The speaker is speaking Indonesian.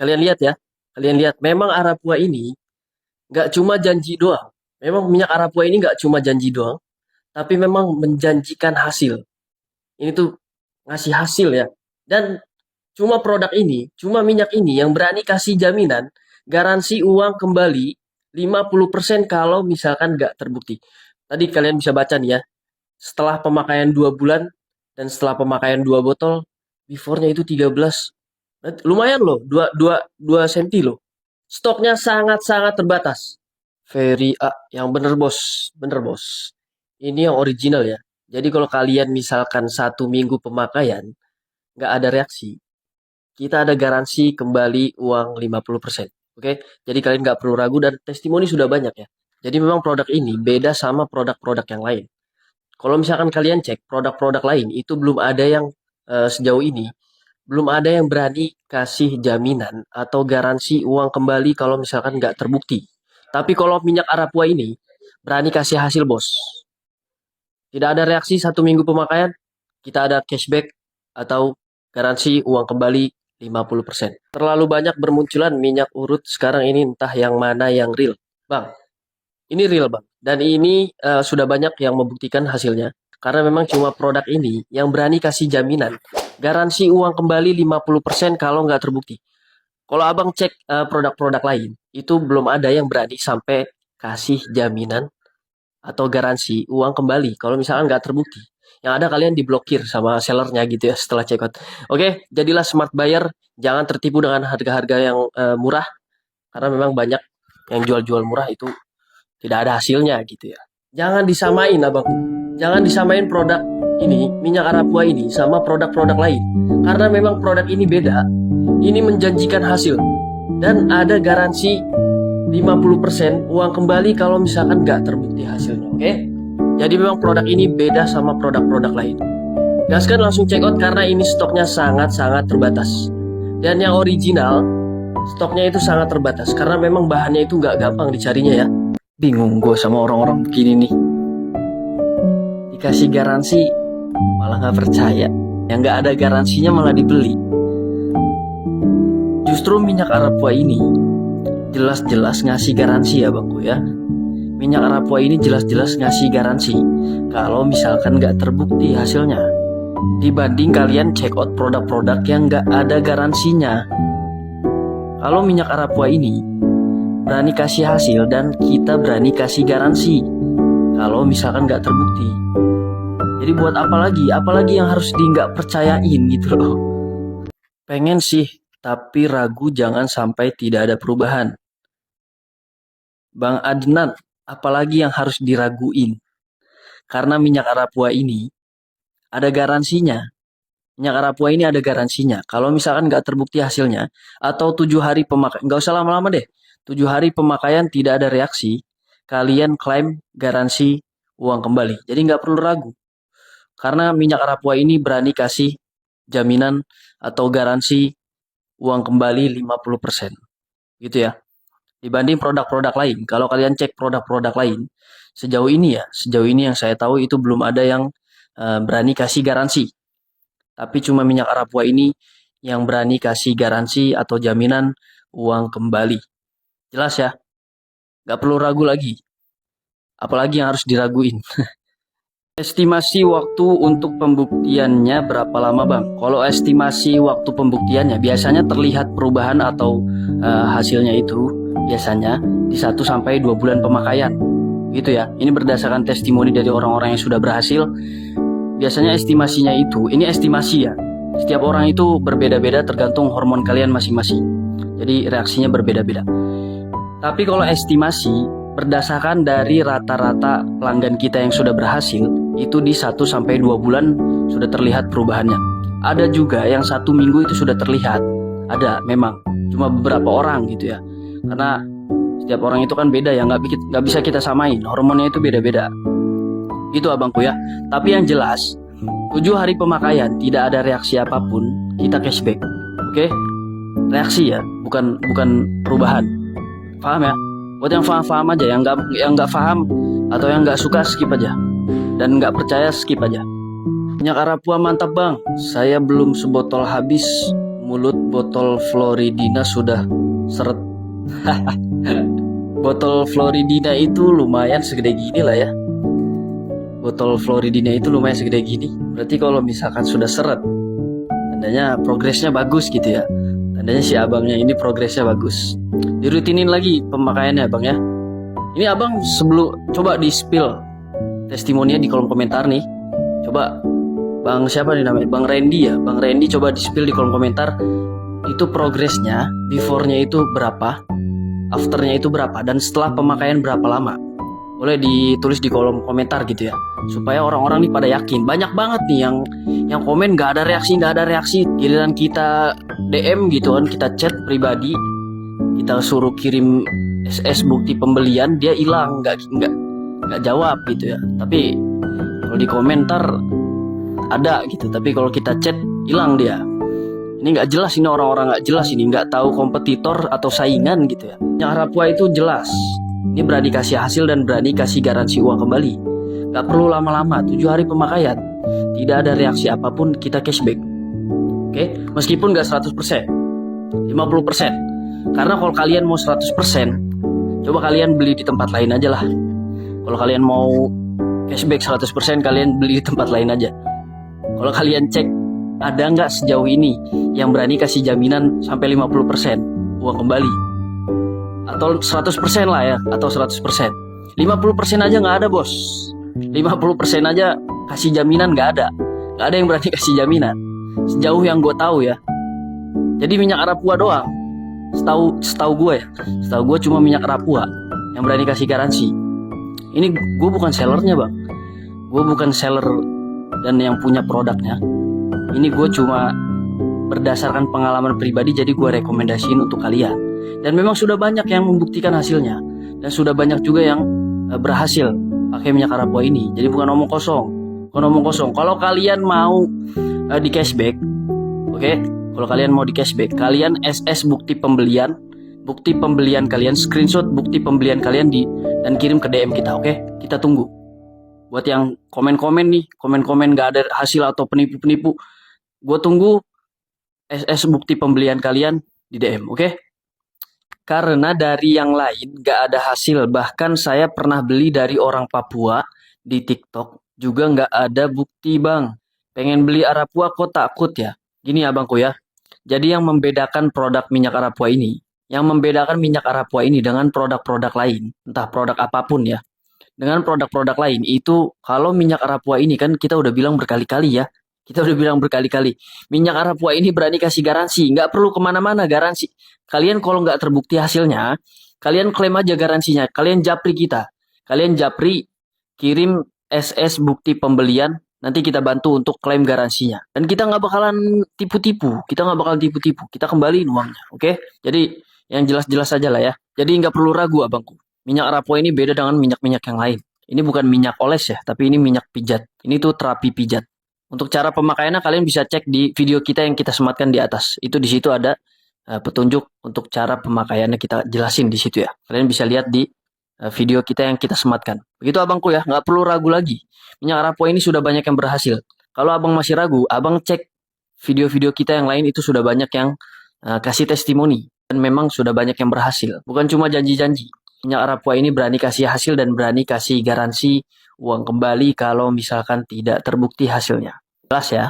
kalian lihat ya, kalian lihat memang Arapua ini nggak cuma janji doang. Memang minyak Arapua ini nggak cuma janji doang, tapi memang menjanjikan hasil. Ini tuh ngasih hasil ya. Dan cuma produk ini, cuma minyak ini yang berani kasih jaminan garansi uang kembali 50% kalau misalkan nggak terbukti. Tadi kalian bisa baca nih ya, setelah pemakaian 2 bulan dan setelah pemakaian 2 botol, before-nya itu 13. Lumayan loh, 2 senti loh. Stoknya sangat-sangat terbatas. Yang bener bos. Ini yang original ya. Jadi kalau kalian misalkan 1 minggu pemakaian, nggak ada reaksi, kita ada garansi kembali uang 50%. Oke, jadi kalian nggak perlu ragu dan testimoni sudah banyak ya. Jadi memang produk ini beda sama produk-produk yang lain. Kalau misalkan kalian cek produk-produk lain, itu belum ada yang sejauh ini, belum ada yang berani kasih jaminan atau garansi uang kembali kalau misalkan nggak terbukti. Tapi kalau minyak Arapua ini, berani kasih hasil bos. Tidak ada reaksi 1 minggu pemakaian, kita ada cashback atau garansi uang kembali 50%. Terlalu banyak bermunculan minyak urut sekarang ini entah yang mana yang real. Bang, ini real bang. Dan ini sudah banyak yang membuktikan hasilnya. Karena memang cuma produk ini yang berani kasih jaminan. Garansi uang kembali 50% kalau nggak terbukti. Kalau abang cek produk-produk lain, itu belum ada yang berani sampai kasih jaminan atau garansi uang kembali kalau misalkan nggak terbukti. Yang ada kalian diblokir sama sellernya gitu ya setelah check out. Oke, jadilah smart buyer, jangan tertipu dengan harga-harga yang murah karena memang banyak yang jual-jual murah itu tidak ada hasilnya gitu ya. Jangan disamain abang. Jangan disamain produk ini, minyak Arapua ini sama produk-produk lain. Karena memang produk ini beda. Ini menjanjikan hasil dan ada garansi 50% uang kembali kalau misalkan nggak terbukti hasilnya, oke? Jadi memang produk ini beda sama produk-produk lain. Gaskan langsung check out karena ini stoknya sangat-sangat terbatas. Dan yang original, stoknya itu sangat terbatas karena memang bahannya itu nggak gampang dicarinya ya. Bingung gue sama orang-orang begini nih. Dikasih garansi, malah nggak percaya. Yang nggak ada garansinya malah dibeli. Justru minyak Arapua ini jelas-jelas ngasih garansi ya bangku ya. Minyak Arapua ini jelas-jelas ngasih garansi kalau misalkan nggak terbukti hasilnya. Dibanding kalian check out produk-produk yang nggak ada garansinya. Kalau minyak Arapua ini berani kasih hasil dan kita berani kasih garansi kalau misalkan nggak terbukti. Jadi buat apa lagi? Apalagi yang harus nggak percayain gitu loh. Pengen sih, tapi ragu jangan sampai tidak ada perubahan. Bang Adnan, apalagi yang harus diraguin? Karena minyak Arapua ini ada garansinya. Minyak Arapua ini ada garansinya. Kalau misalkan nggak terbukti hasilnya, atau 7 hari pemakaian, nggak usah lama-lama deh. 7 hari pemakaian tidak ada reaksi, kalian klaim garansi uang kembali. Jadi nggak perlu ragu. Karena minyak Arapua ini berani kasih jaminan atau garansi uang kembali 50%. Gitu ya. Dibanding produk-produk lain. Kalau kalian cek produk-produk lain, sejauh ini yang saya tahu itu belum ada yang berani kasih garansi. Tapi cuma minyak Arapua ini yang berani kasih garansi atau jaminan uang kembali. Jelas ya? Gak perlu ragu lagi. Apalagi yang harus diraguin. Estimasi waktu untuk pembuktiannya berapa lama bang? Kalau estimasi waktu pembuktiannya biasanya terlihat perubahan atau hasilnya itu biasanya di 1-2 bulan pemakaian. Gitu ya. Ini berdasarkan testimoni dari orang-orang yang sudah berhasil. Biasanya estimasinya itu, ini estimasi ya. Setiap orang itu berbeda-beda tergantung hormon kalian masing-masing. Jadi reaksinya berbeda-beda. Tapi kalau estimasi berdasarkan dari rata-rata pelanggan kita yang sudah berhasil, itu di 1-2 bulan sudah terlihat perubahannya. Ada juga yang 1 minggu itu sudah terlihat. Ada memang, cuma beberapa orang gitu ya. Karena setiap orang itu kan beda ya, nggak bisa kita samain. Hormonnya itu beda-beda. Gitu abangku ya. Tapi yang jelas, 7 hari pemakaian tidak ada reaksi apapun, kita cashback. Oke? Reaksi ya, bukan perubahan. Paham ya? Buat yang paham aja, yang nggak paham atau yang nggak suka skip aja. Dan nggak percaya skip aja. Minyak Arapua mantap bang, saya belum sebotol habis mulut botol Floridina sudah seret. Botol Floridina itu lumayan segede gini lah ya. Botol Floridina itu lumayan segede gini. Berarti kalau misalkan sudah seret, tandanya progresnya bagus gitu ya. Tandanya si abangnya ini progresnya bagus. Dirutinin lagi pemakaiannya bang ya. Ini abang sebelum coba di spill testimoninya di kolom komentar nih. Coba bang siapa nih namanya? Bang Randy ya. Bang Randy coba di spill di kolom komentar. Itu progresnya, before-nya itu berapa, after-nya itu berapa, dan setelah pemakaian berapa lama. Boleh ditulis di kolom komentar gitu ya. Supaya orang-orang nih pada yakin. Banyak banget nih yang komen gak ada reaksi. Giliran kita DM gitu kan, kita chat pribadi, kita suruh kirim SS bukti pembelian, dia hilang, nggak jawab gitu ya. Tapi kalau di komentar ada gitu, tapi kalau kita chat hilang dia. Ini nggak jelas, ini orang-orang nggak jelas, ini nggak tahu kompetitor atau saingan gitu ya. Yang Arapua itu jelas, ini berani kasih hasil dan berani kasih garansi uang kembali. Nggak perlu lama-lama, 7 hari pemakaian, tidak ada reaksi apapun, kita cashback. Oke, meskipun nggak 100%, 50%. Karena kalau kalian mau 100%, coba kalian beli di tempat lain aja lah. Kalau kalian mau cashback 100%, kalian beli di tempat lain aja. Kalau kalian cek, ada nggak sejauh ini yang berani kasih jaminan sampai 50% uang kembali? Atau 100% lah ya, atau 100%. 50% aja nggak ada bos. 50% aja kasih jaminan nggak ada. Nggak ada yang berani kasih jaminan. Sejauh yang gue tahu ya. Jadi minyak Arapua doang. Setahu gue cuma minyak Arapua yang berani kasih garansi. Ini gue bukan sellernya bang, gue bukan seller dan yang punya produknya. Ini gue cuma berdasarkan pengalaman pribadi, jadi gue rekomendasiin untuk kalian. Dan memang sudah banyak yang membuktikan hasilnya, dan sudah banyak juga yang berhasil pakai minyak Arapua ini. Jadi bukan omong kosong. Kalau kalian mau di cashback, oke? Kalau kalian mau di cashback, kalian SS bukti pembelian kalian, screenshot bukti pembelian kalian dan kirim ke DM kita, oke? Kita tunggu. Buat yang komen-komen gak ada hasil atau penipu-penipu, gue tunggu SS bukti pembelian kalian di DM, oke? Karena dari yang lain gak ada hasil, bahkan saya pernah beli dari orang Papua di TikTok juga gak ada bukti bang. Pengen beli Arapua kok takut ya? Gini abangku ya. Jadi yang membedakan produk minyak Arapua ini, dengan produk-produk lain, entah produk apapun ya, dengan produk-produk lain itu, kalau minyak Arapua ini kan kita udah bilang berkali-kali ya, minyak Arapua ini berani kasih garansi, nggak perlu kemana-mana garansi. Kalian kalau nggak terbukti hasilnya, kalian klaim aja garansinya, kalian japri kita, kirim SS bukti pembelian. Nanti kita bantu untuk klaim garansinya. Dan kita nggak bakalan tipu-tipu. Kita kembaliin uangnya. Oke? Jadi yang jelas-jelas aja lah ya. Jadi nggak perlu ragu abangku. Minyak Arapua ini beda dengan minyak-minyak yang lain. Ini bukan minyak oles ya, tapi ini minyak pijat. Ini tuh terapi pijat. Untuk cara pemakaiannya kalian bisa cek di video kita yang kita sematkan di atas. Itu di situ ada petunjuk untuk cara pemakaiannya, kita jelasin di situ ya. Kalian bisa lihat di video kita yang kita sematkan. Begitu abangku ya, nggak perlu ragu lagi. Minyak Arapua ini sudah banyak yang berhasil. Kalau abang masih ragu, abang cek video-video kita yang lain, itu sudah banyak yang kasih testimoni. Dan memang sudah banyak yang berhasil. Bukan cuma janji-janji. Minyak Arapua ini berani kasih hasil dan berani kasih garansi uang kembali kalau misalkan tidak terbukti hasilnya. Jelas ya?